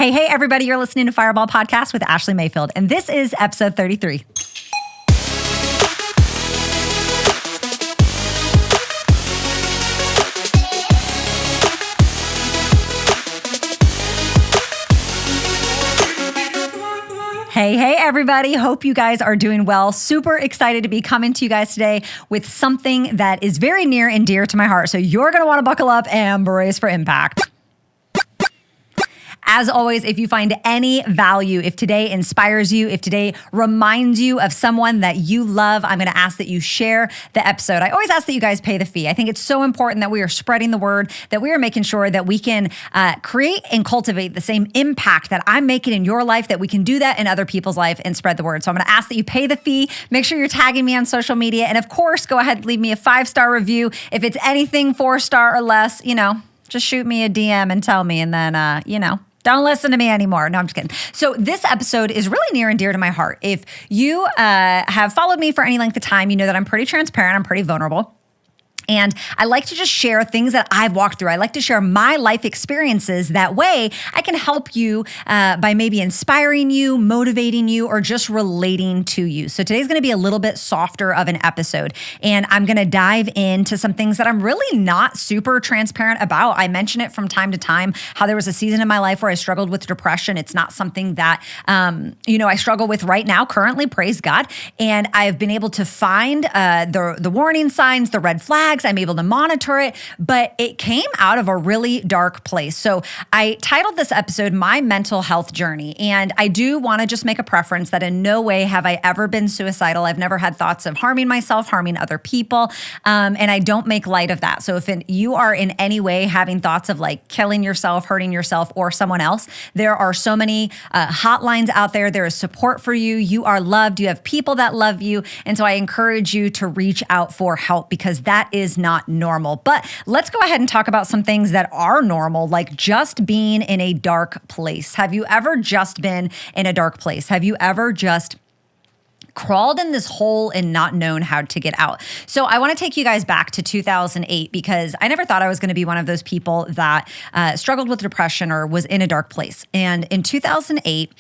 Hey, everybody, you're listening to Fireball Podcast with Ashleigh Mayfield, and this is episode 33. Hey, everybody. Hope you guys are doing well. Super excited to be coming to you guys today with something that is very near and dear to my heart. So you're going to want to buckle up and brace for impact. As always, if you find any value, if today inspires you, if today reminds you of someone that you love, I'm going to ask that you share the episode. I always ask that you guys pay the fee. I think it's so important that we are spreading the word, that we are making sure that we can create and cultivate the same impact that I'm making in your life, that we can do that in other people's life and spread the word. So I'm going to ask that you pay the fee. Make sure you're tagging me on social media. And of course, go ahead and leave me a 5-star review. If it's anything 4-star or less, just shoot me a DM and tell me. And then, don't listen to me anymore. No, I'm just kidding. So this episode is really near and dear to my heart. If you have followed me for any length of time, you know that I'm pretty transparent. I'm pretty vulnerable. And I like to just share things that I've walked through. I like to share my life experiences. That way I can help you by maybe inspiring you, motivating you, or just relating to you. So today's going to be a little bit softer of an episode. And I'm going to dive into some things that I'm really not super transparent about. I mention it from time to time, how there was a season in my life where I struggled with depression. It's not something that, I struggle with right now, currently, praise God. And I've been able to find the warning signs, the red flags. I'm able to monitor it, but it came out of a really dark place. So I titled this episode, My Mental Health Journey. And I do want to just make a preference that in no way have I ever been suicidal. I've never had thoughts of harming myself, harming other people. And I don't make light of that. So if you are in any way having thoughts of like killing yourself, hurting yourself, or someone else, there are so many hotlines out there. There is support for you. You are loved. You have people that love you. And so I encourage you to reach out for help because that is not normal. But let's go ahead and talk about some things that are normal, like just being in a dark place. Have you ever just been in a dark place? Have you ever just crawled in this hole and not known how to get out? So I want to take you guys back to 2008 because I never thought I was going to be one of those people that struggled with depression or was in a dark place. And in 2008,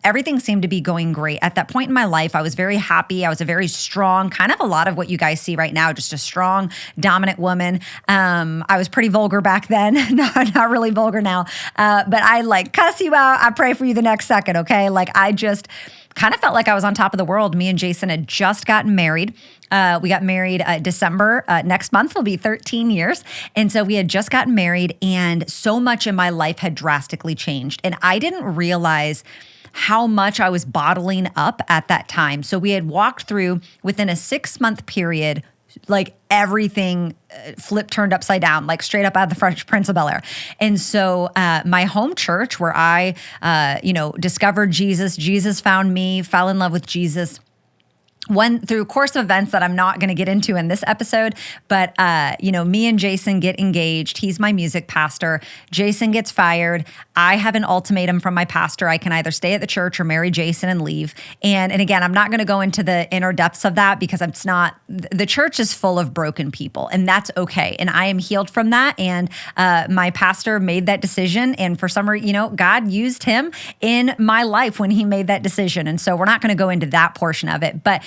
everything seemed to be going great. At that point in my life, I was very happy. I was a very strong, kind of a lot of what you guys see right now, just a strong, dominant woman. I was pretty vulgar back then. Not really vulgar now, but I like cuss you out. I pray for you the next second, okay? Like I just kind of felt like I was on top of the world. Me and Jason had just gotten married. We got married December. Next month will be 13 years. And so we had just gotten married and so much in my life had drastically changed. And I didn't realize how much I was bottling up at that time. So we had walked through within a 6-month period, like everything flipped, turned upside down, like straight up out of the Fresh Prince of Bel-Air. And so my home church where I, discovered Jesus found me, fell in love with Jesus, went through a course of events that I'm not going to get into in this episode, but, me and Jason get engaged. He's my music pastor. Jason gets fired. I have an ultimatum from my pastor. I can either stay at the church or marry Jason and leave. And again, I'm not going to go into the inner depths of that because the church is full of broken people and that's okay. And I am healed from that. And my pastor made that decision. And for some reason, God used him in my life when he made that decision. And so we're not going to go into that portion of it, but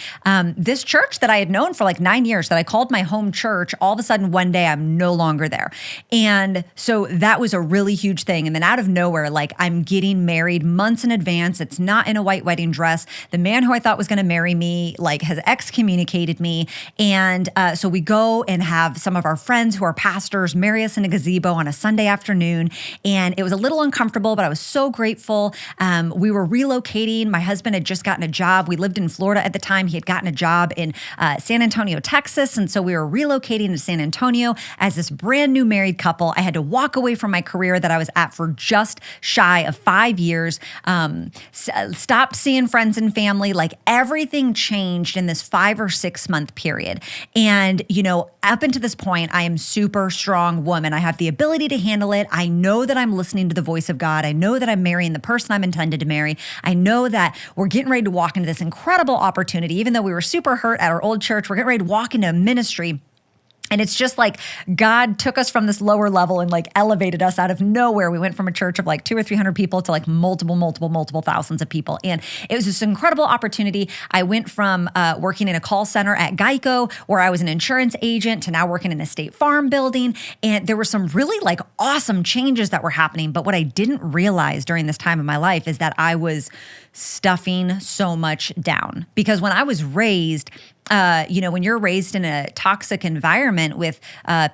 this church that I had known for like 9 years that I called my home church, all of a sudden one day I'm no longer there. And so that was a really huge thing. And then out of nowhere, like I'm getting married months in advance. It's not in a white wedding dress. The man who I thought was going to marry me, like has excommunicated me. And so we go and have some of our friends who are pastors marry us in a gazebo on a Sunday afternoon. And it was a little uncomfortable, but I was so grateful. We were relocating. My husband had just gotten a job. We lived in Florida at the time. He had gotten a job in San Antonio, Texas. And so we were relocating to San Antonio as this brand new married couple. I had to walk away from my career that I was at for just shy of 5 years, stopped seeing friends and family. Like everything changed in this 5 or 6 month period. And, up until this point, I am super strong woman. I have the ability to handle it. I know that I'm listening to the voice of God. I know that I'm marrying the person I'm intended to marry. I know that we're getting ready to walk into this incredible opportunity. Even though we were super hurt at our old church, we're getting ready to walk into a ministry And it's just like God took us from this lower level and like elevated us out of nowhere. We went from a church of like 200 or 300 people to like multiple thousands of people. And it was this incredible opportunity. I went from working in a call center at Geico, where I was an insurance agent, to now working in a State Farm building. And there were some really like awesome changes that were happening. But what I didn't realize during this time of my life is that I was stuffing so much down. Because when I was raised, when you're raised in a toxic environment with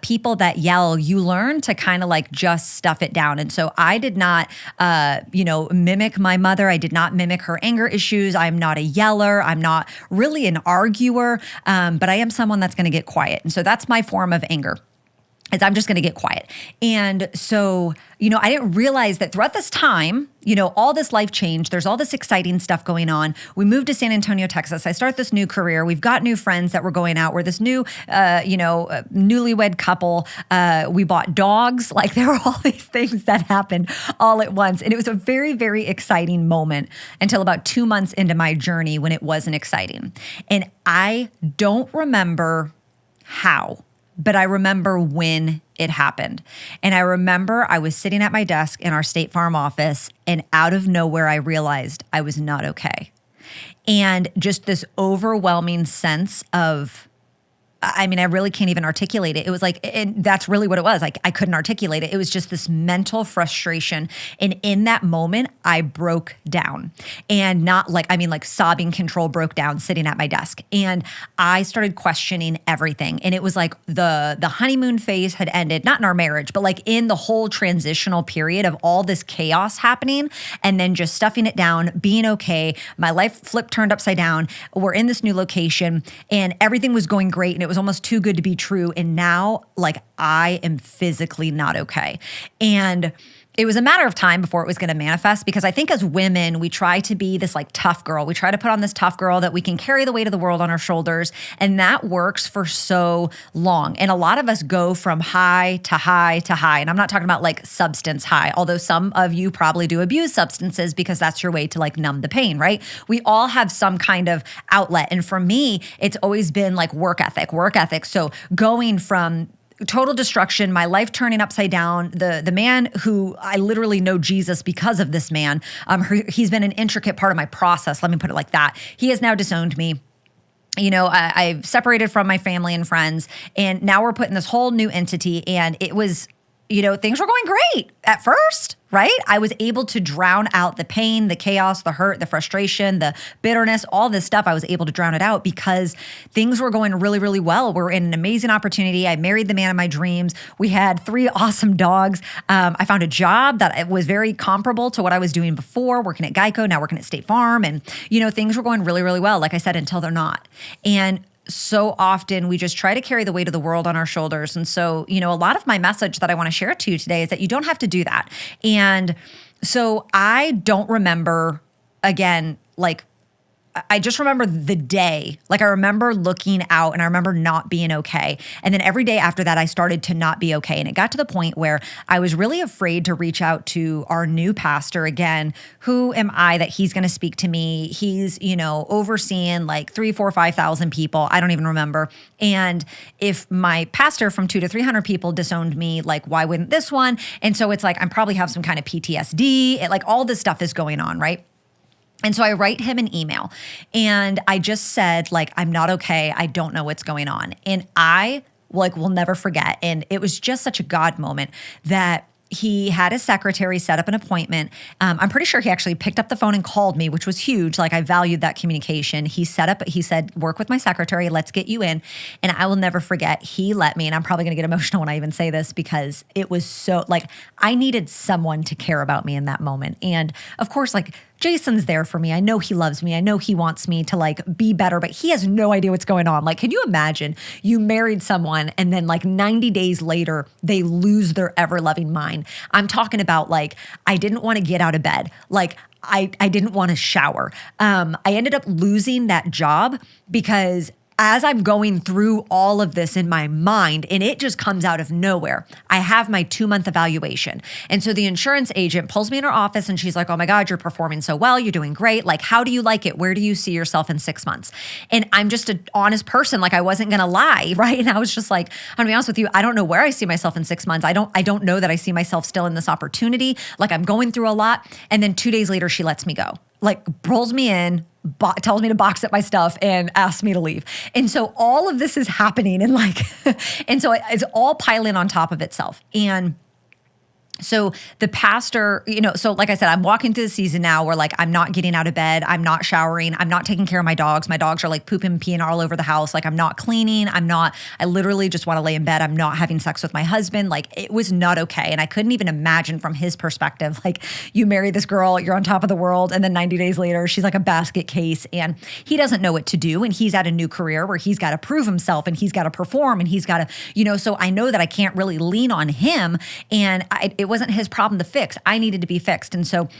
people that yell, you learn to kind of like just stuff it down. And so I did not, mimic my mother. I did not mimic her anger issues. I'm not a yeller. I'm not really an arguer, but I am someone that's going to get quiet. And so that's my form of anger. Is I'm just going to get quiet. And so, I didn't realize that throughout this time, all this life change, there's all this exciting stuff going on. We moved to San Antonio, Texas. I start this new career. We've got new friends that we're going out. We're this new, newlywed couple. We bought dogs. Like there were all these things that happened all at once. And it was a very, very exciting moment until about 2 months into my journey when it wasn't exciting. And I don't remember how, but I remember when it happened. And I remember I was sitting at my desk in our State Farm office, and out of nowhere, I realized I was not okay. And just this overwhelming sense of, I really can't even articulate it. It was like, and that's really what it was. Like I couldn't articulate it. It was just this mental frustration. And in that moment, I broke down, and not like, sobbing control broke down sitting at my desk. And I started questioning everything. And it was like the honeymoon phase had ended, not in our marriage, but like in the whole transitional period of all this chaos happening, and then just stuffing it down, being okay. My life turned upside down. We're in this new location and everything was going great. And it was almost too good to be true. And now, like, I am physically not okay. And it was a matter of time before it was going to manifest, because I think as women, we try to be this like tough girl. We try to put on this tough girl that we can carry the weight of the world on our shoulders. And that works for so long. And a lot of us go from high to high to high. And I'm not talking about like substance high, although some of you probably do abuse substances because that's your way to like numb the pain, right? We all have some kind of outlet. And for me, it's always been like work ethic. So going from total destruction, my life turning upside down. The man who I literally know Jesus because of this man, he's been an intricate part of my process. Let me put it like that. He has now disowned me. I've separated from my family and friends, and now we're put in this whole new entity. And it was, things were going great at first, right? I was able to drown out the pain, the chaos, the hurt, the frustration, the bitterness, all this stuff. I was able to drown it out because things were going really, really well. We're in an amazing opportunity. I married the man of my dreams. We had 3 awesome dogs. I found a job that was very comparable to what I was doing before, working at Geico, now working at State Farm. And, things were going really, really well, like I said, until they're not. And so often we just try to carry the weight of the world on our shoulders. And so, a lot of my message that I want to share to you today is that you don't have to do that. And so I don't remember, again, like, I just remember the day. Like I remember looking out and I remember not being okay. And then every day after that, I started to not be okay. And it got to the point where I was really afraid to reach out to our new pastor again. Who am I that he's going to speak to me? He's, overseeing like 3, 4, 5,000 people. I don't even remember. And if my pastor from 200 to 300 people disowned me, like why wouldn't this one? And so it's like, I probably have some kind of PTSD. Like all this stuff is going on, right? And so I write him an email and I just said, like, I'm not okay. I don't know what's going on. And I will never forget. And it was just such a God moment that he had his secretary set up an appointment. I'm pretty sure he actually picked up the phone and called me, which was huge. Like I valued that communication. He said, work with my secretary. Let's get you in. And I will never forget, he let me, and I'm probably going to get emotional when I even say this because it was so like, I needed someone to care about me in that moment. And of course, like Jason's there for me. I know he loves me. I know he wants me to like be better, but he has no idea what's going on. Like, can you imagine you married someone and then like 90 days later, they lose their ever loving mind? I'm talking about like, I didn't want to get out of bed. Like I didn't want to shower. I ended up losing that job because as I'm going through all of this in my mind, and it just comes out of nowhere, I have my 2-month evaluation. And so the insurance agent pulls me in her office and she's like, oh my God, you're performing so well. You're doing great. Like, how do you like it? Where do you see yourself in 6 months? And I'm just an honest person. Like, I wasn't going to lie, right? And I was just like, I'm going to be honest with you. I don't know where I see myself in 6 months. I don't know that I see myself still in this opportunity. Like, I'm going through a lot. And then 2 days later, she lets me go. Like, pulls me in, tells me to box up my stuff and asks me to leave. And so all of this is happening and and so it's all piling on top of itself. And so the pastor, so like I said, I'm walking through the season now where like I'm not getting out of bed, I'm not showering, I'm not taking care of my dogs. My dogs are like pooping and peeing all over the house. Like I'm not cleaning, I literally just want to lay in bed. I'm not having sex with my husband. Like it was not okay. And I couldn't even imagine from his perspective, like you marry this girl, you're on top of the world. And then 90 days later, she's like a basket case and he doesn't know what to do. And he's at a new career where he's got to prove himself and he's got to perform and he's got to, so I know that I can't really lean on him. And it wasn't his problem to fix. I needed to be fixed. And so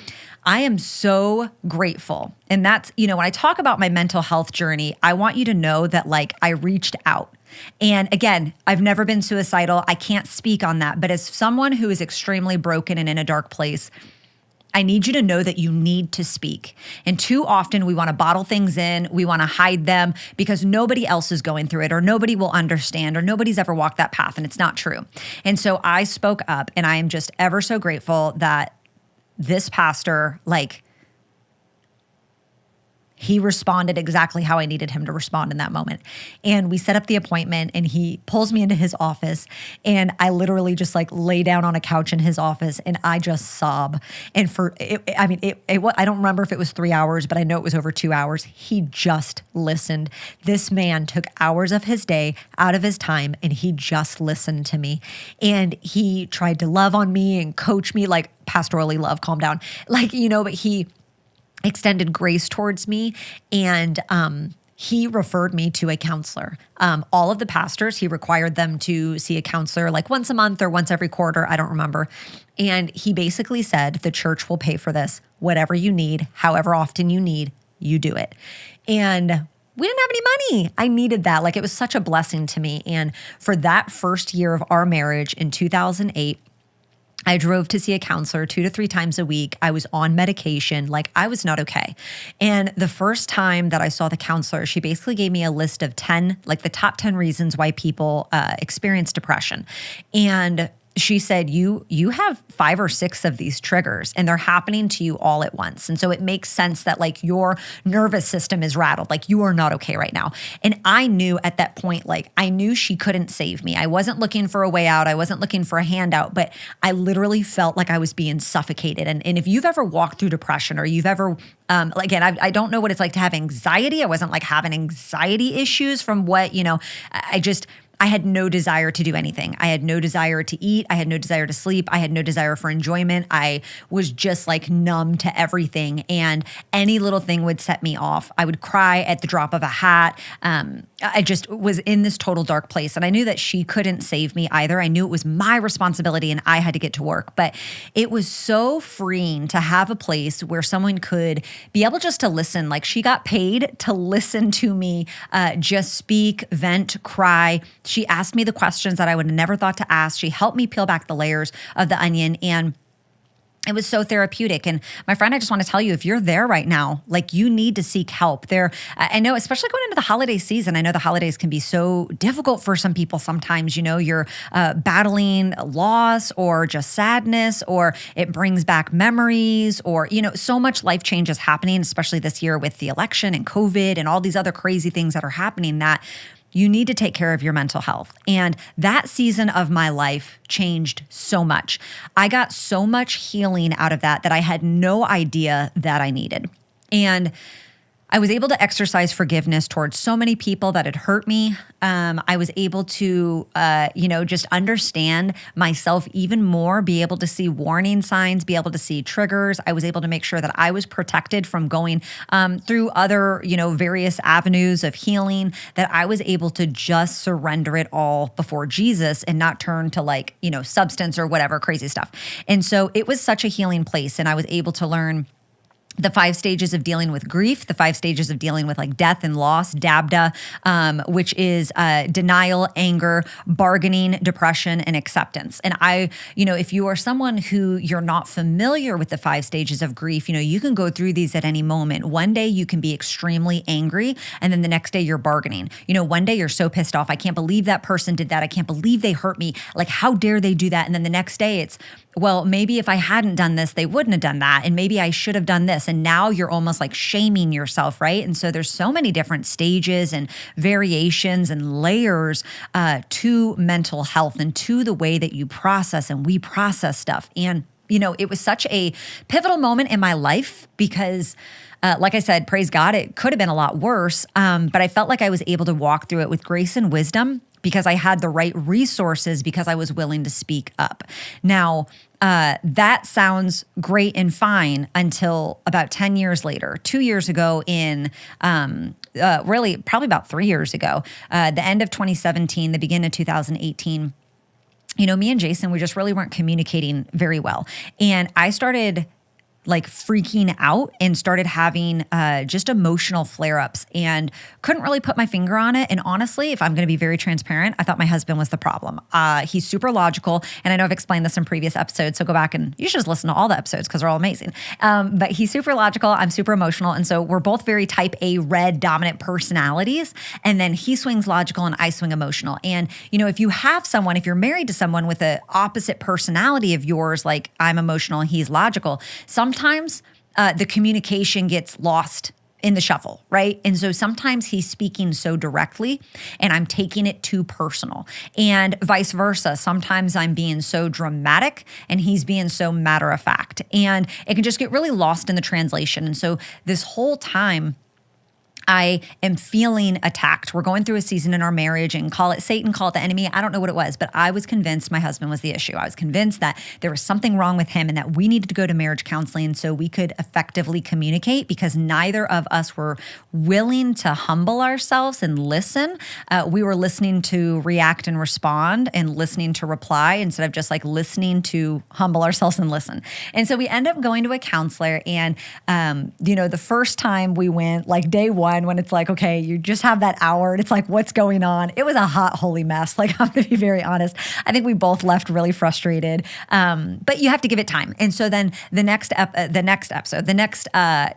I am so grateful. And that's, when I talk about my mental health journey, I want you to know that like I reached out. And again, I've never been suicidal. I can't speak on that. But as someone who is extremely broken and in a dark place, I need you to know that you need to speak. And too often we want to bottle things in, we want to hide them because nobody else is going through it or nobody will understand or nobody's ever walked that path and it's not true. And so I spoke up and I am just ever so grateful that this pastor, he responded exactly how I needed him to respond in that moment. And we set up the appointment and he pulls me into his office and I literally just lay down on a couch in his office and I just sob. And I don't remember if it was 3 hours, but I know it was over 2 hours. He just listened. This man took hours of his day out of his time and he just listened to me. And he tried to love on me and coach me, like pastorally love, calm down. But he extended grace towards me and he referred me to a counselor. All of the pastors, he required them to see a counselor like once a month or once every quarter, I don't remember. And he basically said, the church will pay for this. Whatever you need, however often you need, you do it. And we didn't have any money. I needed that. Like it was such a blessing to me. And for that first year of our marriage in 2008, I drove to see a counselor 2 to 3 times a week. I was on medication. Like I was not okay. And the first time that I saw the counselor, she basically gave me a list of 10, like the top 10 reasons why people experience depression. And she said, you have 5 or 6 of these triggers and they're happening to you all at once. And so it makes sense that like your nervous system is rattled, like you are not okay right now. And I knew at that point, like I knew she couldn't save me. I wasn't looking for a way out. I wasn't looking for a handout, but I literally felt like I was being suffocated. And if you've ever walked through depression or you've ever, again, I don't know what it's like to have anxiety. I wasn't like having anxiety issues from what, I had no desire to do anything. I had no desire to eat. I had no desire to sleep. I had no desire for enjoyment. I was just like numb to everything. And any little thing would set me off. I would cry at the drop of a hat. I just was in this total dark place. And I knew that she couldn't save me either. I knew it was my responsibility and I had to get to work. But it was so freeing to have a place where someone could be able just to listen. Like she got paid to listen to me, just speak, vent, cry. She asked me the questions that I would have never thought to ask. She helped me peel back the layers of the onion, and it was so therapeutic. And my friend, I just want to tell you, if you're there right now, like you need to seek help there. I know, especially going into the holiday season, I know the holidays can be so difficult for some people. Sometimes, you're battling loss or just sadness, or it brings back memories, or, so much life change is happening, especially this year with the election and COVID and all these other crazy things that are happening, that you need to take care of your mental health. And that season of my life changed so much. I got so much healing out of that I had no idea that I needed. And I was able to exercise forgiveness towards so many people that had hurt me. I was able to, just understand myself even more, be able to see warning signs, be able to see triggers. I was able to make sure that I was protected from going through other, various avenues of healing, that I was able to just surrender it all before Jesus and not turn to substance or whatever crazy stuff. And so it was such a healing place. And I was able to learn the 5 stages of dealing with grief, the 5 stages of dealing with like death and loss, DABDA, which is denial, anger, bargaining, depression, and acceptance. And if you are someone who you're not familiar with the 5 stages of grief, you can go through these at any moment. One day you can be extremely angry, and then the next day you're bargaining. One day you're so pissed off, I can't believe that person did that. I can't believe they hurt me. Like, how dare they do that? And then the next day it's, well, maybe if I hadn't done this, they wouldn't have done that. And maybe I should have done this. And now you're almost like shaming yourself, right? And so there's so many different stages and variations and layers to mental health and to the way that you process and we process stuff. And, it was such a pivotal moment in my life because like I said, praise God, it could have been a lot worse. But I felt like I was able to walk through it with grace and wisdom because I had the right resources because I was willing to speak up. Now, that sounds great and fine until about 10 years later, 2 years ago really probably about 3 years ago, the end of 2017, the beginning of 2018, me and Jason, we just really weren't communicating very well. And I started like freaking out and started having just emotional flare-ups and couldn't really put my finger on it. And honestly, if I'm going to be very transparent, I thought my husband was the problem. He's super logical. And I know I've explained this in previous episodes, so go back and you should just listen to all the episodes because they're all amazing. But he's super logical. I'm super emotional. And so we're both very type A red dominant personalities. And then he swings logical and I swing emotional. And, if you have someone, if you're married to someone with an opposite personality of yours, like I'm emotional and he's logical, sometimes the communication gets lost in the shuffle, right? And so sometimes he's speaking so directly and I'm taking it too personal, and vice versa. Sometimes I'm being so dramatic and he's being so matter of fact, and it can just get really lost in the translation. And so this whole time, I am feeling attacked. We're going through a season in our marriage, and call it Satan, call it the enemy. I don't know what it was, but I was convinced my husband was the issue. I was convinced that there was something wrong with him and that we needed to go to marriage counseling so we could effectively communicate, because neither of us were willing to humble ourselves and listen. We were listening to react and respond and listening to reply instead of just like listening to humble ourselves and listen. And so we end up going to a counselor, and the first time we went, like day one, when it's like, okay, you just have that hour and it's like, what's going on? It was a hot, holy mess. Like, I'm going to be very honest. I think we both left really frustrated, but you have to give it time. And so then the next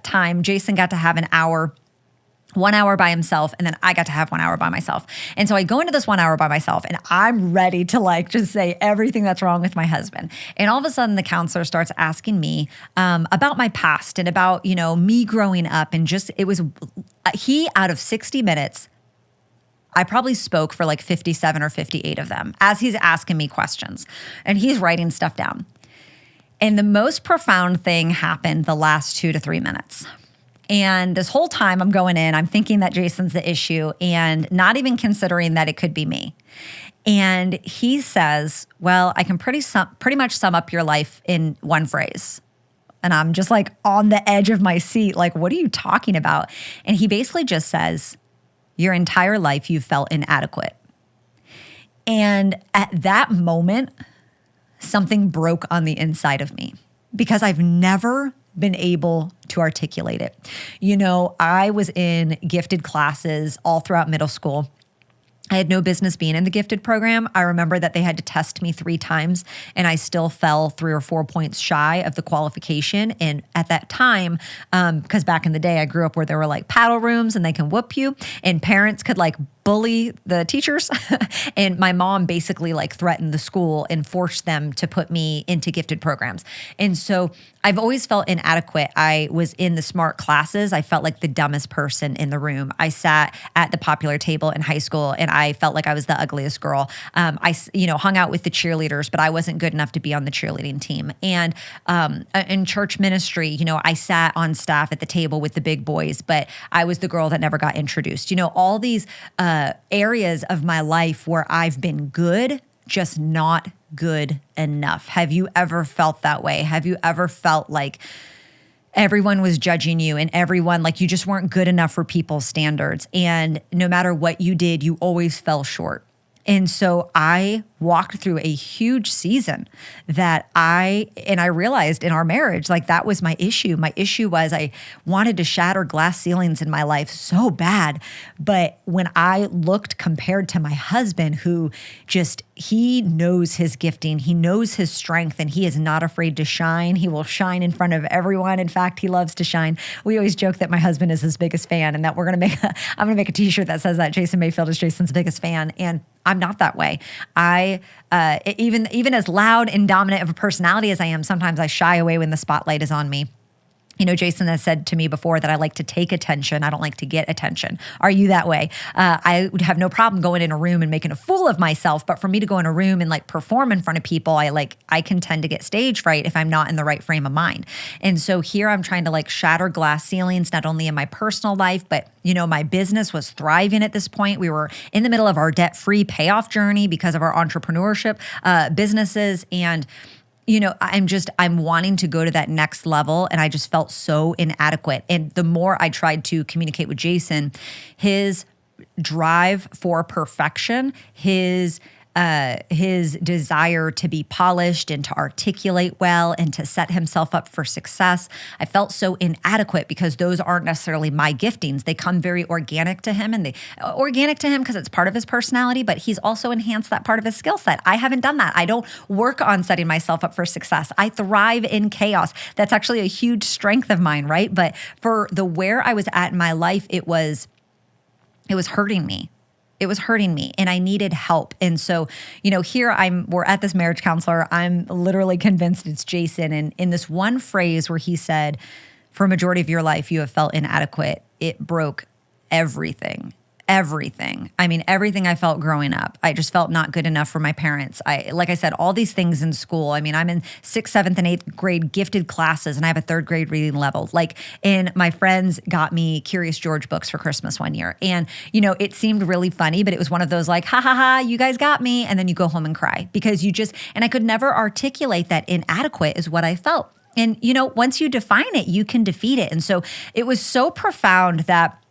time, Jason got to have an hour, 1 hour by himself, and then I got to have 1 hour by myself. And so I go into this 1 hour by myself and I'm ready to like just say everything that's wrong with my husband. And all of a sudden the counselor starts asking me about my past and about, me growing up, and just, it was, he, out of 60 minutes, I probably spoke for like 57 or 58 of them as he's asking me questions and he's writing stuff down. And the most profound thing happened the last 2 to 3 minutes. And this whole time I'm going in, I'm thinking that Jason's the issue and not even considering that it could be me. And he says, well, I can pretty much sum up your life in one phrase. And I'm just like on the edge of my seat, like, what are you talking about? And he basically just says, your entire life you've felt inadequate. And at that moment, something broke on the inside of me because I've never been able to articulate it. I was in gifted classes all throughout middle school. I had no business being in the gifted program. I remember that they had to test me 3 times and I still fell 3 or 4 points shy of the qualification. And at that time, because back in the day, I grew up where there were like paddle rooms and they can whoop you, and parents could like bully the teachers. And my mom basically like threatened the school and forced them to put me into gifted programs. And so I've always felt inadequate. I was in the smart classes. I felt like the dumbest person in the room. I sat at the popular table in high school and I felt like I was the ugliest girl. I hung out with the cheerleaders, but I wasn't good enough to be on the cheerleading team. And in church ministry, I sat on staff at the table with the big boys, but I was the girl that never got introduced. All these areas of my life where I've been good, just not good enough. Have you ever felt that way? Have you ever felt like everyone was judging you and everyone, like you just weren't good enough for people's standards? And no matter what you did, you always fell short. And so I walked through a huge season that I realized in our marriage, like that was my issue. My issue was I wanted to shatter glass ceilings in my life so bad. But when I looked compared to my husband, who he knows his gifting, he knows his strength, and he is not afraid to shine. He will shine in front of everyone. In fact, he loves to shine. We always joke that my husband is his biggest fan, and that I'm going to make a t-shirt that says that Jason Mayfield is Jason's biggest fan. And I'm not that way. Even as loud and dominant of a personality as I am, sometimes I shy away when the spotlight is on me. You know, Jason has said to me before that I like to take attention. I don't like to get attention. Are you that way? I would have no problem going in a room and making a fool of myself. But for me to go in a room and like perform in front of people, I can tend to get stage fright if I'm not in the right frame of mind. And so here I'm trying to like shatter glass ceilings, not only in my personal life, but you know, my business was thriving at this point. We were in the middle of our debt-free payoff journey because of our entrepreneurship businesses. And you know, I'm wanting to go to that next level, and I just felt so inadequate. And the more I tried to communicate with Jason, his drive for perfection, his desire to be polished and to articulate well and to set himself up for success, I felt so inadequate because those aren't necessarily my giftings. They come very organic to him, and organic to him because it's part of his personality, but he's also enhanced that part of his skill set. I haven't done that. I don't work on setting myself up for success. I thrive in chaos. That's actually a huge strength of mine, right? But for where I was at in my life, it was hurting me. It was hurting me, and I needed help. And so, you know, here we're at this marriage counselor. I'm literally convinced it's Jason. And in this one phrase where he said, for a majority of your life, you have felt inadequate, it broke everything. Everything. I mean, everything I felt growing up. I just felt not good enough for my parents. Like I said, all these things in school. I mean, I'm in 6th, 7th, and 8th grade gifted classes, and I have a 3rd grade reading level. And my friends got me Curious George books for Christmas one year. And, you know, it seemed really funny, but it was one of those like, ha ha ha, you guys got me. And then you go home and cry because and I could never articulate that inadequate is what I felt. And, you know, once you define it, you can defeat it. And so it was so profound that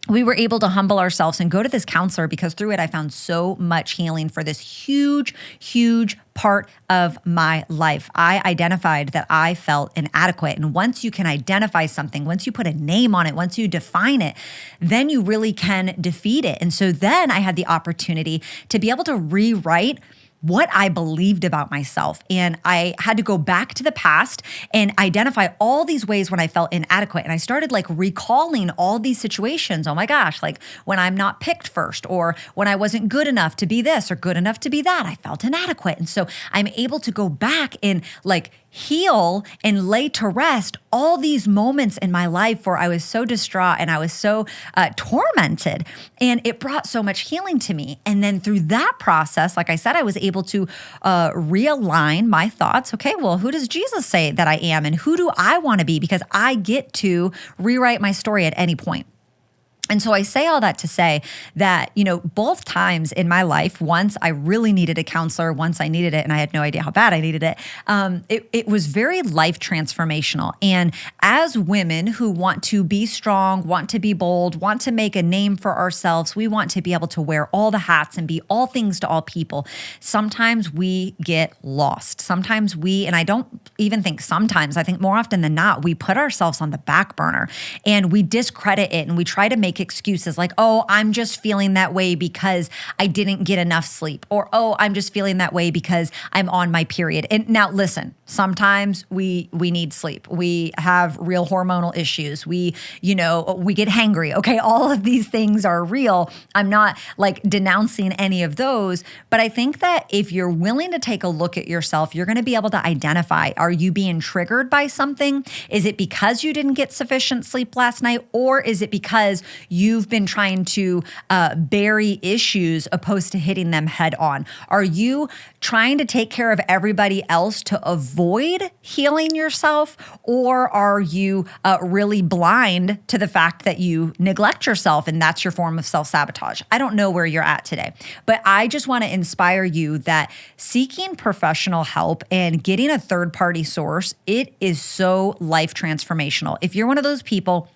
we were able to humble ourselves and go to this counselor because through it, I found so much healing for this huge, huge part of my life. I identified that I felt inadequate. And once you can identify something, once you put a name on it, once you define it, then you really can defeat it. And so then I had the opportunity to be able to rewrite what I believed about myself. And I had to go back to the past and identify all these ways when I felt inadequate. And I started like recalling all these situations. Oh my gosh, like when I'm not picked first, or when I wasn't good enough to be this or good enough to be that, I felt inadequate. And so I'm able to go back and like heal and lay to rest all these moments in my life where I was so distraught and I was so tormented. And it brought so much healing to me. And then through that process, like I said, I was able to realign my thoughts. Okay, well, who does Jesus say that I am? And who do I want to be? Because I get to rewrite my story at any point. And so I say all that to say that, you know, both times in my life, once I really needed a counselor, once I needed it and I had no idea how bad I needed it, it was very life transformational. And as women who want to be strong, want to be bold, want to make a name for ourselves, we want to be able to wear all the hats and be all things to all people. Sometimes we get lost. Sometimes and I don't even think sometimes, I think more often than not, we put ourselves on the back burner and we discredit it and we try to make excuses like, oh, I'm just feeling that way because I didn't get enough sleep, or, oh, I'm just feeling that way because I'm on my period. And now listen, sometimes we need sleep. We have real hormonal issues. We get hangry. Okay. All of these things are real. I'm not like denouncing any of those, but I think that if you're willing to take a look at yourself, you're going to be able to identify, are you being triggered by something? Is it because you didn't get sufficient sleep last night? Or is it because you've been trying to bury issues opposed to hitting them head on? Are you trying to take care of everybody else to avoid healing yourself? Or are you really blind to the fact that you neglect yourself and that's your form of self-sabotage? I don't know where you're at today, but I just want to inspire you that seeking professional help and getting a third-party source, it is so life transformational. If you're one of those people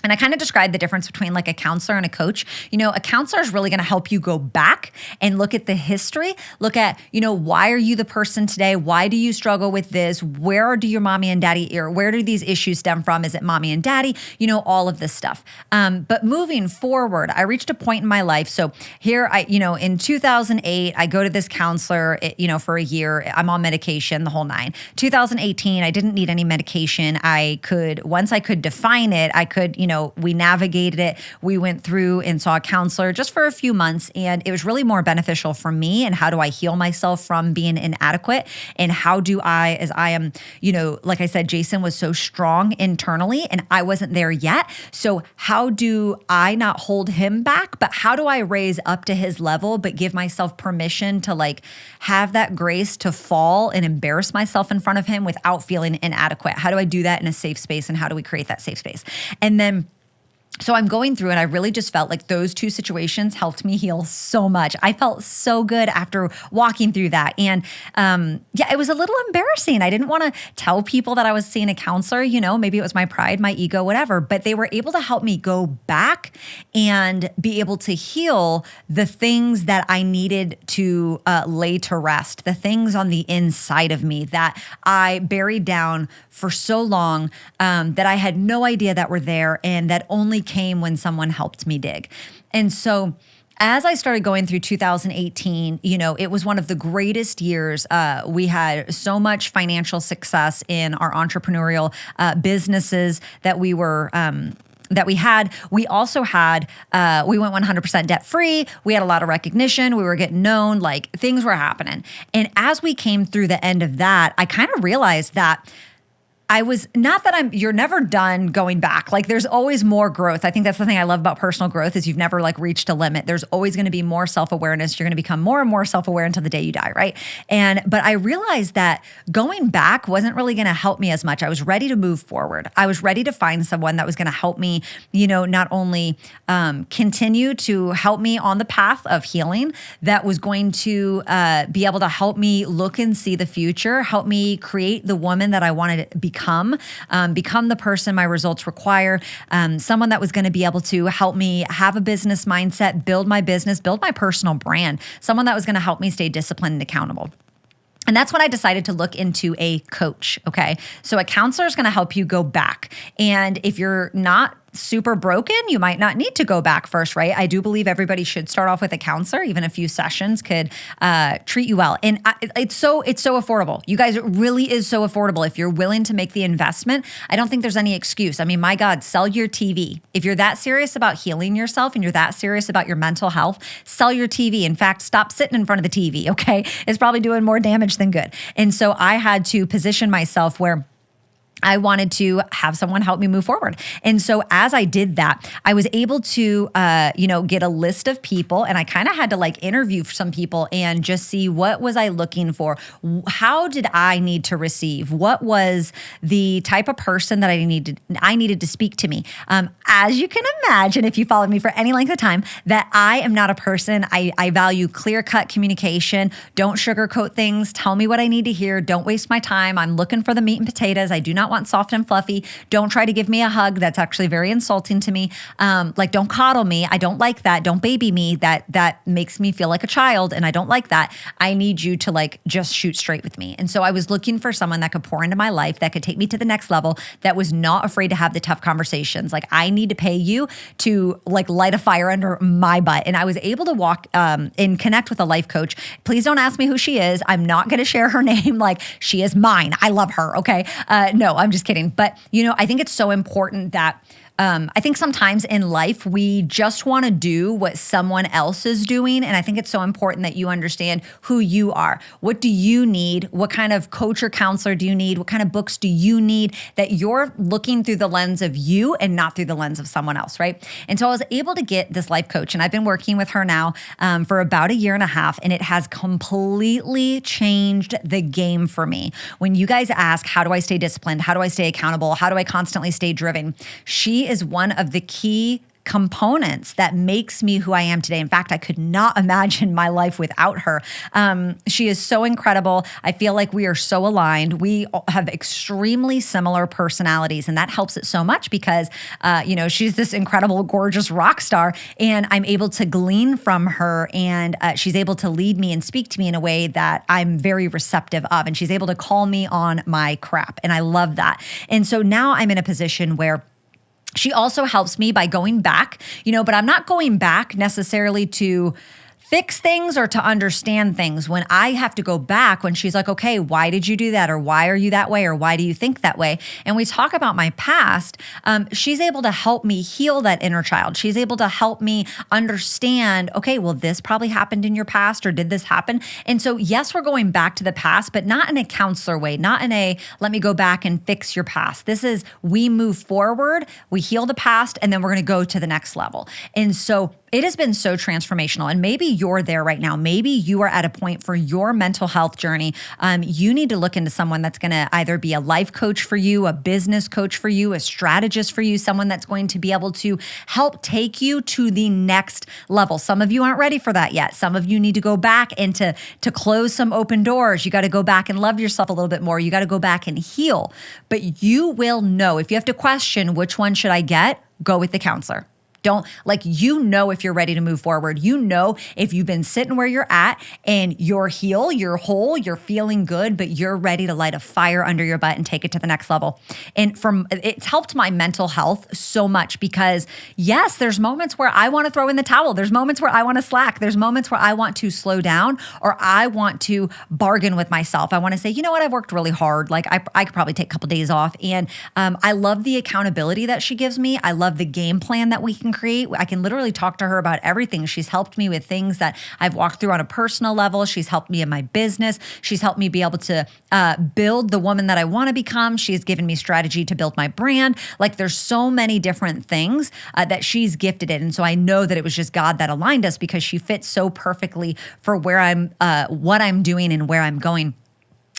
And I kind of described the difference between like a counselor and a coach. A counselor is really going to help you go back and look at the history, look at, why are you the person today? Why do you struggle with this? Where do your mommy and daddy, or where do these issues stem from? Is it mommy and daddy? All of this stuff. But moving forward, I reached a point in my life. So here in 2008, I go to this counselor, for a year. I'm on medication, the whole nine. 2018, I didn't need any medication. Once I could define it, we navigated it. We went through and saw a counselor just for a few months, and it was really more beneficial for me. And how do I heal myself from being inadequate? And how do I, as I am, like I said, Jason was so strong internally and I wasn't there yet. So how do I not hold him back, but how do I raise up to his level, but give myself permission to like have that grace to fall and embarrass myself in front of him without feeling inadequate? How do I do that in a safe space? And how do we create that safe space? And then so I'm going through, and I really just felt like those two situations helped me heal so much. I felt so good after walking through that. And it was a little embarrassing. I didn't want to tell people that I was seeing a counselor, maybe it was my pride, my ego, whatever, but they were able to help me go back and be able to heal the things that I needed to lay to rest, the things on the inside of me that I buried down for so long that I had no idea that were there, and that only came when someone helped me dig. And so as I started going through 2018, it was one of the greatest years. We had so much financial success in our entrepreneurial businesses that we were that we had. We also had, we went 100% debt free. We had a lot of recognition. We were getting known, like things were happening. And as we came through the end of that, I kind of realized that you're never done going back. Like there's always more growth. I think that's the thing I love about personal growth is you've never like reached a limit. There's always going to be more self-awareness. You're going to become more and more self-aware until the day you die, right? But I realized that going back wasn't really going to help me as much. I was ready to move forward. I was ready to find someone that was going to help me, not only continue to help me on the path of healing, that was going to be able to help me look and see the future, help me create the woman that I wanted to become the person my results require, someone that was going to be able to help me have a business mindset, build my business, build my personal brand, someone that was going to help me stay disciplined and accountable. And that's when I decided to look into a coach, okay? So a counselor is going to help you go back. And if you're not super broken, you might not need to go back first, right? I do believe everybody should start off with a counselor. Even a few sessions could treat you well. And it's so affordable. You guys, it really is so affordable. If you're willing to make the investment, I don't think there's any excuse. I mean, my God, sell your TV. If you're that serious about healing yourself and you're that serious about your mental health, sell your TV. In fact, stop sitting in front of the TV, okay? It's probably doing more damage than good. And so I had to position myself where I wanted to have someone help me move forward. And so as I did that, I was able to, get a list of people, and I kind of had to like interview some people and just see what was I looking for? How did I need to receive? What was the type of person that I needed to speak to me? As you can imagine, if you followed me for any length of time, that I am not a person. I value clear-cut communication. Don't sugarcoat things. Tell me what I need to hear. Don't waste my time. I'm looking for the meat and potatoes. I do not want soft and fluffy. Don't try to give me a hug. That's actually very insulting to me. Don't coddle me. I don't like that. Don't baby me. That makes me feel like a child, and I don't like that. I need you to like just shoot straight with me. And so I was looking for someone that could pour into my life, that could take me to the next level, that was not afraid to have the tough conversations. Like, I need to pay you to like light a fire under my butt. And I was able to walk and connect with a life coach. Please don't ask me who she is. I'm not going to share her name. Like, she is mine. I love her. Okay. No, I'm just kidding. But, I think it's so important that I think sometimes in life, we just want to do what someone else is doing. And I think it's so important that you understand who you are. What do you need? What kind of coach or counselor do you need? What kind of books do you need? That you're looking through the lens of you and not through the lens of someone else, right? And so I was able to get this life coach, and I've been working with her now for about a year and a half, and it has completely changed the game for me. When you guys ask, how do I stay disciplined? How do I stay accountable? How do I constantly stay driven? She is one of the key components that makes me who I am today. In fact, I could not imagine my life without her. She is so incredible. I feel like we are so aligned. We have extremely similar personalities, and that helps it so much because, she's this incredible, gorgeous rock star, and I'm able to glean from her, and she's able to lead me and speak to me in a way that I'm very receptive of, and she's able to call me on my crap, and I love that. And so now I'm in a position where she also helps me by going back, but I'm not going back necessarily to fix things or to understand things. When I have to go back, when she's like, okay, why did you do that? Or why are you that way? Or why do you think that way? And we talk about my past, she's able to help me heal that inner child. She's able to help me understand, okay, well, this probably happened in your past, or did this happen? And so, yes, we're going back to the past, but not in a counselor way, not in a, let me go back and fix your past. This is, we move forward, we heal the past, and then we're going to go to the next level. And so it has been so transformational. And maybe you're there right now. Maybe you are at a point for your mental health journey. You need to look into someone that's going to either be a life coach for you, a business coach for you, a strategist for you, someone that's going to be able to help take you to the next level. Some of you aren't ready for that yet. Some of you need to go back and to close some open doors. You got to go back and love yourself a little bit more. You got to go back and heal. But you will know. If you have to question which one should I get, go with the counselor. Don't if you're ready to move forward. If you've been sitting where you're at and you're healed, you're whole, you're feeling good, but you're ready to light a fire under your butt and take it to the next level. And it's helped my mental health so much because yes, there's moments where I want to throw in the towel. There's moments where I want to slack. There's moments where I want to slow down or I want to bargain with myself. I want to say, you know what? I've worked really hard. Like I could probably take a couple days off. And I love the accountability that she gives me. I love the game plan that we can create. I can literally talk to her about everything. She's helped me with things that I've walked through on a personal level. She's helped me in my business. She's helped me be able to build the woman that I want to become. She's given me strategy to build my brand. Like there's so many different things that she's gifted in. And so I know that it was just God that aligned us because she fits so perfectly for where I'm, what I'm doing and where I'm going.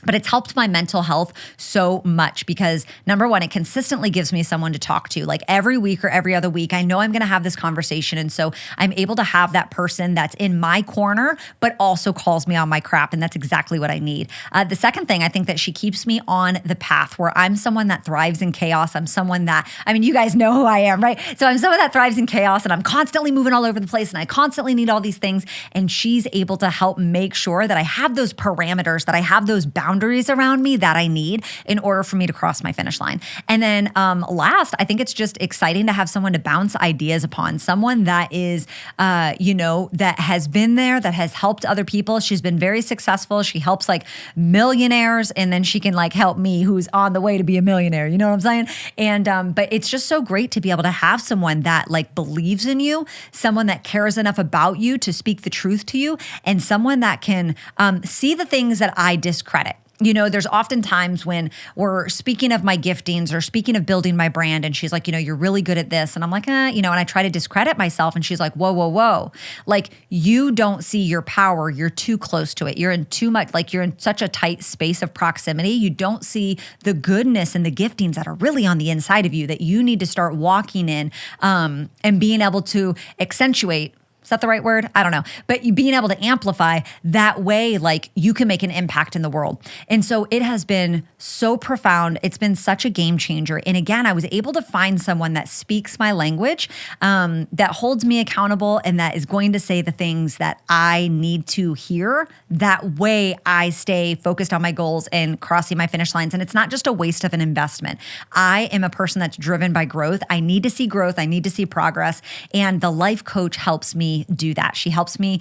But it's helped my mental health so much because number one, it consistently gives me someone to talk to. Like every week or every other week, I know I'm going to have this conversation. And so I'm able to have that person that's in my corner, but also calls me on my crap. And that's exactly what I need. The second thing, I think that she keeps me on the path where I'm someone that thrives in chaos. I'm someone that, you guys know who I am, right? So I'm someone that thrives in chaos and I'm constantly moving all over the place and I constantly need all these things. And she's able to help make sure that I have those parameters, that I have those boundaries around me that I need in order for me to cross my finish line. And then last, I think it's just exciting to have someone to bounce ideas upon, someone that is, that has been there, that has helped other people. She's been very successful. She helps like millionaires, and then she can like help me who's on the way to be a millionaire. You know what I'm saying? And, but it's just so great to be able to have someone that like believes in you, someone that cares enough about you to speak the truth to you, and someone that can see the things that I discredit. There's often times when we're speaking of my giftings or speaking of building my brand, and she's like, you're really good at this. And I'm like, and I try to discredit myself. And she's like, whoa, whoa, whoa. Like, you don't see your power. You're too close to it. You're in too much, like you're in such a tight space of proximity. You don't see the goodness and the giftings that are really on the inside of you that you need to start walking in and being able to accentuate. Is that the right word? I don't know. But you being able to amplify that way, like you can make an impact in the world. And so it has been so profound. It's been such a game changer. And again, I was able to find someone that speaks my language, that holds me accountable, and that is going to say the things that I need to hear. That way I stay focused on my goals and crossing my finish lines. And it's not just a waste of an investment. I am a person that's driven by growth. I need to see growth. I need to see progress. And the life coach helps me do that. She helps me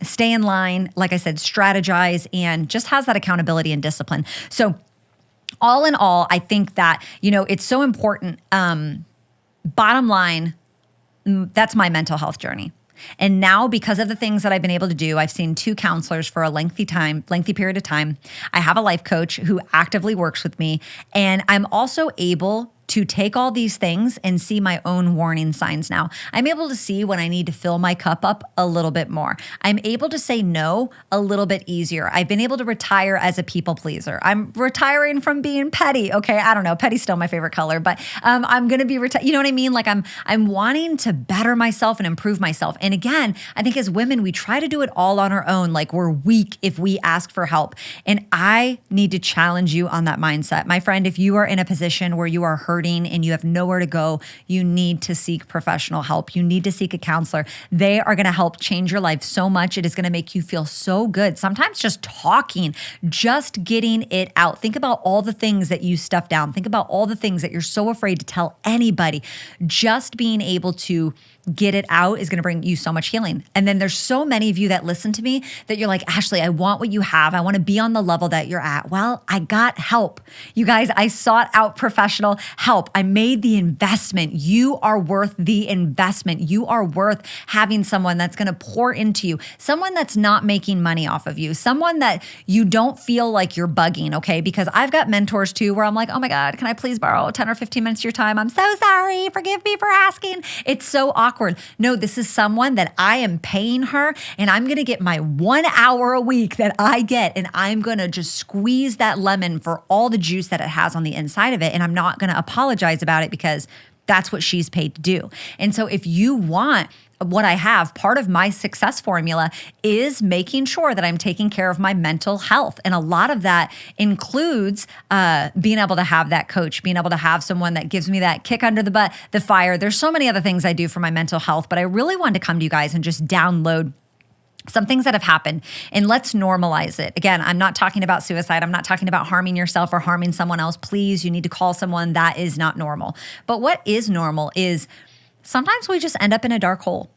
stay in line, like I said, strategize, and just has that accountability and discipline. So all in all, I think that, it's so important. Bottom line, that's my mental health journey. And now, because of the things that I've been able to do, I've seen 2 counselors for a lengthy period of time. I have a life coach who actively works with me, and I'm also able to take all these things and see my own warning signs now. I'm able to see when I need to fill my cup up a little bit more. I'm able to say no a little bit easier. I've been able to retire as a people pleaser. I'm retiring from being petty. Okay, I don't know. Petty's still my favorite color, but I'm going to be you know what I mean? Like I'm wanting to better myself and improve myself. And again, I think as women, we try to do it all on our own. Like we're weak if we ask for help. And I need to challenge you on that mindset. My friend, if you are in a position where you are hurting and you have nowhere to go, you need to seek professional help. You need to seek a counselor. They are going to help change your life so much. It is going to make you feel so good. Sometimes just talking, just getting it out. Think about all the things that you stuff down. Think about all the things that you're so afraid to tell anybody. Just being able to get it out is going to bring you so much healing. And then there's so many of you that listen to me that you're like, Ashleigh, I want what you have. I want to be on the level that you're at. Well, I got help. You guys, I sought out professional help. I made the investment. You are worth the investment. You are worth having someone that's going to pour into you, someone that's not making money off of you, someone that you don't feel like you're bugging, okay? Because I've got mentors too where I'm like, oh my God, can I please borrow 10 or 15 minutes of your time? I'm so sorry. Forgive me for asking. It's so awkward. No, this is someone that I am paying her and I'm going to get my 1 hour a week that I get and I'm going to just squeeze that lemon for all the juice that it has on the inside of it. And I'm not going to apologize about it because that's what she's paid to do. And so if you want what I have, part of my success formula is making sure that I'm taking care of my mental health. And a lot of that includes being able to have that coach, being able to have someone that gives me that kick under the butt, the fire. There's so many other things I do for my mental health, but I really wanted to come to you guys and just download some things that have happened, and let's normalize it. Again, I'm not talking about suicide. I'm not talking about harming yourself or harming someone else. Please, you need to call someone. That is not normal. But what is normal is sometimes we just end up in a dark hole.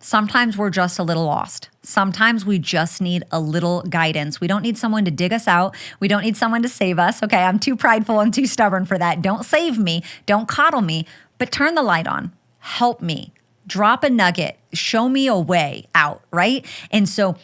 Sometimes we're just a little lost. Sometimes we just need a little guidance. We don't need someone to dig us out. We don't need someone to save us. Okay, I'm too prideful and too stubborn for that. Don't save me. Don't coddle me, but turn the light on. Help me. Drop a nugget, show me a way out, right? And so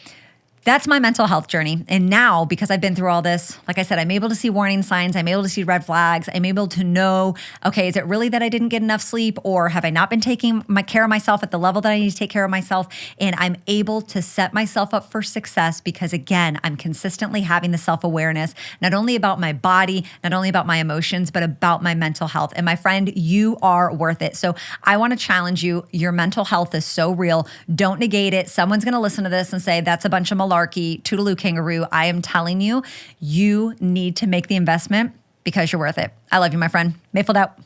that's my mental health journey. And now, because I've been through all this, like I said, I'm able to see warning signs. I'm able to see red flags. I'm able to know, okay, is it really that I didn't get enough sleep, or have I not been taking care of myself at the level that I need to take care of myself? And I'm able to set myself up for success because, again, I'm consistently having the self-awareness, not only about my body, not only about my emotions, but about my mental health. And my friend, you are worth it. So I want to challenge you. Your mental health is so real. Don't negate it. Someone's going to listen to this and say, that's a bunch of malarkey, toodaloo kangaroo. I am telling you, you need to make the investment because you're worth it. I love you, my friend. Mayfield out.